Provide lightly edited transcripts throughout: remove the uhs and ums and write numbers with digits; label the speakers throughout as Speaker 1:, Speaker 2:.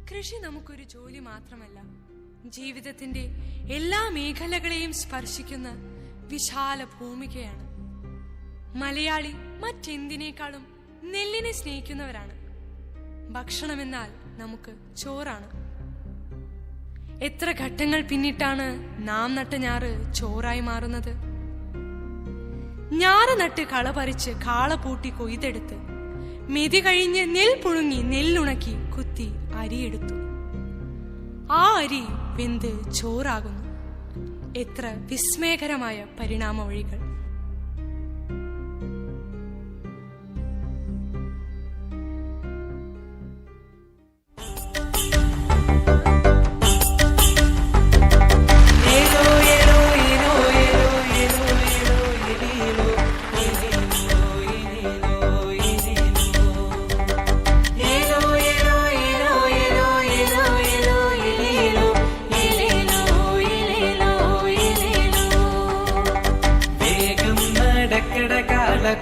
Speaker 1: കൃഷി നമുക്കൊരു ജോലി മാത്രമല്ല, ജീവിതത്തിന്റെ എല്ലാ മേഖലകളെയും സ്പർശിക്കുന്ന വിശാല ഭൂമികയാണ്. മലയാളി മറ്റെന്തിനേക്കാളും നെല്ലിനെ സ്നേഹിക്കുന്നവരാണ്. ഭക്ഷണമെന്നാൽ നമുക്ക് ചോറാണ്. എത്ര ഘട്ടങ്ങൾ പിന്നിട്ടാണ് നാം നട്ട ഞാറ് ചോറായി മാറുന്നത്. ഞാറ് നട്ട് കള പറിച്ച് കാള പൂട്ടി കൊയ്തെടുത്ത് മെതി കഴിഞ്ഞ് നെൽ പുഴുങ്ങി നെല്ലുണക്കി കുത്തി അരിയെടുത്തു. ആ അരി വെന്ത് ചോറാകുന്നു. എത്ര വിസ്മയകരമായ പരിണാമ വഴികൾ!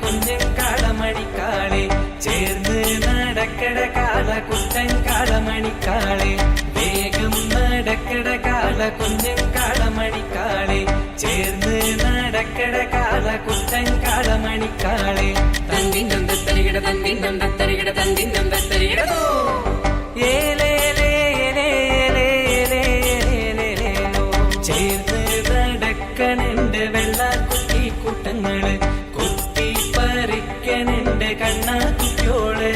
Speaker 2: കുഞ്ഞൻ കാളമണിക്കാളെ ചേർന്ന് നടക്കട കാള കുട്ടൻ കാളമണിക്കാളെ വേഗം നടക്കട കാള കുഞ്ഞൻ കാളമണിക്കാളെ ചേർന്ന് നടക്കട കാള കുട്ടൻ കാളമണിക്കാളെ തന്തിന്നം തത്തരികിട തന്തിന്നം തത്തരികിട തന്തിന്നം തത്തരികിടതോ ഏലേലേലേലേലേലേലേലേലോ ചേർന്ന് നടക്കണുണ്ട് വെള്ളക്കുട്ടി കൂട്ടങ്ങള് ണ്ട് കണ്ണാക്കുട്ടിയോള്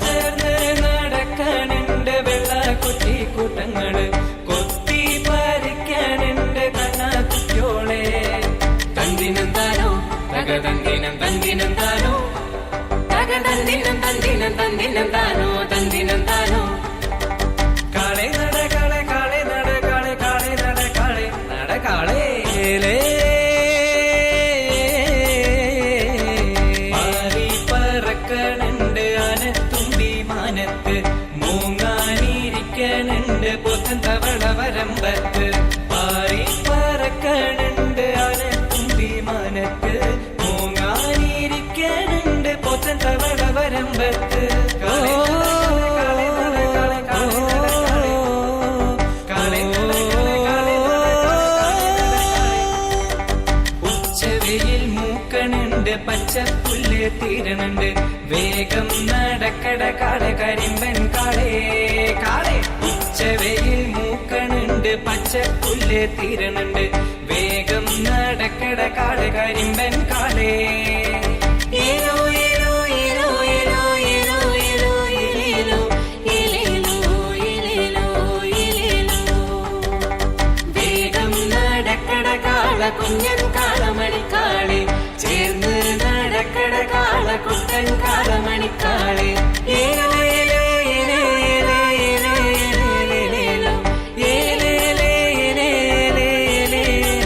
Speaker 2: ചേർന്ന് നടക്കണുണ്ട് വെള്ളക്കുട്ടി കൂട്ടങ്ങള് കൊത്തി പറിക്കണുണ്ട് കണ്ണാക്കുട്ടിയോളെ തന്തിനെന്താനോ തക തന്തിനം തന്തിനെന്താനോ തക തന്തിനം തന്തിനം തന്തിനെന്താനോ തന്തിനെന്താനോ കാളെ നട കാളെ കാളെ നട കാളെ കാളെ നട കാളെ നട കാളേലേ മൂങ്ങാനിരിക്കണുണ്ട് പൊത്തൻ തവള വരമ്പത്ത് പാറി പറക്കണുണ്ട് ആനത്തുമ്പി മാനത്ത് മൂങ്ങാനിരിക്കണുണ്ട് പൊത്തൻ തവള വരമ്പത്ത് ഉച്ചവെയിൽ മൂക്കണുണ്ട് പച്ചപ്പുല്ല് തീരണുണ്ട് വേഗം നടക്കട കാള കരിമ്പൻ കാളേ കാളെ ഉച്ചവെയിൽ മൂക്കണുണ്ട് പച്ചപ്പുല്ല് തീരണുണ്ട് വേഗം നടക്കട കാള കരിമ്പൻ കാളേ ഏലോ ഏലോ ഏലോ ഏലോ ഏലോ ഏലോ ഏലേലോ ഏലേലോ ഏലേലോ ഏലേലോ വേഗം നടക്കട കാള കുഞ്ഞൻ കാളമണിക്കാളെ ചേർന്ന് നടക്കട കാള കുട്ടൻ കാളമണിക്കാളെ ഏലേലോ ഏലോ ഏലോ ഏലോ ഏലേലോ ഏലേലോ ഏലോ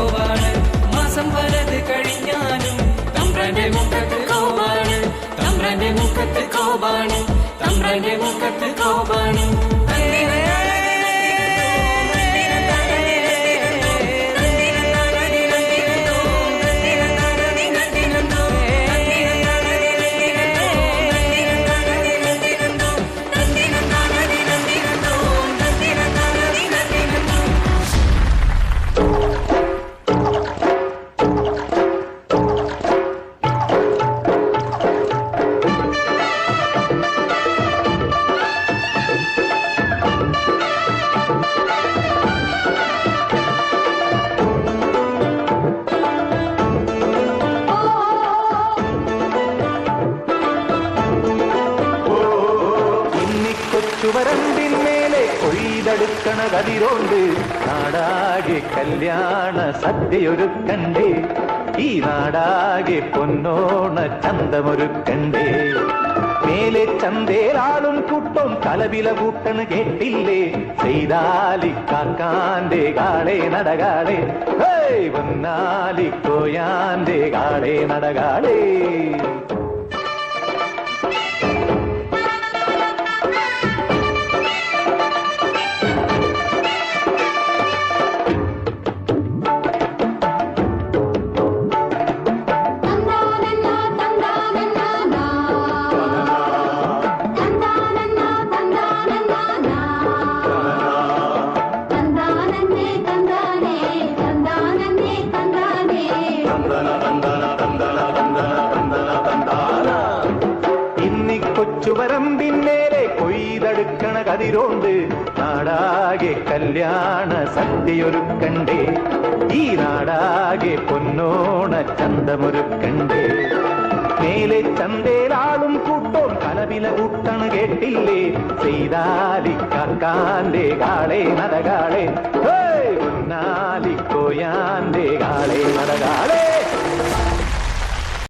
Speaker 2: നോവാണ്. മാസം പലത് കഴിഞ്ഞാലും തമ്പ്രാന്റെ മുഖത്ത് കോപാണ്, തമ്പ്രാന്റെ മുഖത്ത് കോപാണ്, തമ്പ്രാന്റെ മുഖത്ത് കോപാണ്.
Speaker 3: ചുവരമ്പിന്മേലെ കൊയ്തെടുക്കണ കതിരോണ്ട് നാടാകെ കല്യാണ സദ്യയൊരുക്കണ്ടേ, ഈ നാടാകെ പൊന്നോണ ചന്തമൊരുക്കണ്ടേ. മേലെ ചന്തേലാളും കൂട്ടം കലവില കൂട്ടണ് കേട്ടില്ലേ, ചെയ്താലിക്കാക്കാന്റെ കാളെ നടകാളെ, വന്നാലിക്കോയാന്റെ കാളെ നടകാളേ. ചുവരമ്പിന്മേലെ കൊയ്തെടുക്കണ കതിരോണ്ട് നാടാകെ കല്യാണ സദ്യയൊരുക്കണ്ടേ, ഈ നാടാകെ പൊന്നോണ ചന്തമൊരുക്കണ്ടേ. മേലെ ചന്തേലാളും കൂട്ടോം കലവില കൂട്ടണ് കേട്ടില്ലേ, ചെയ്താലിക്കാക്കാന്റെ കാളെ നടകാളെ, ഉന്നാലിക്കോയാന്റെ കാളെ നടകാളെ.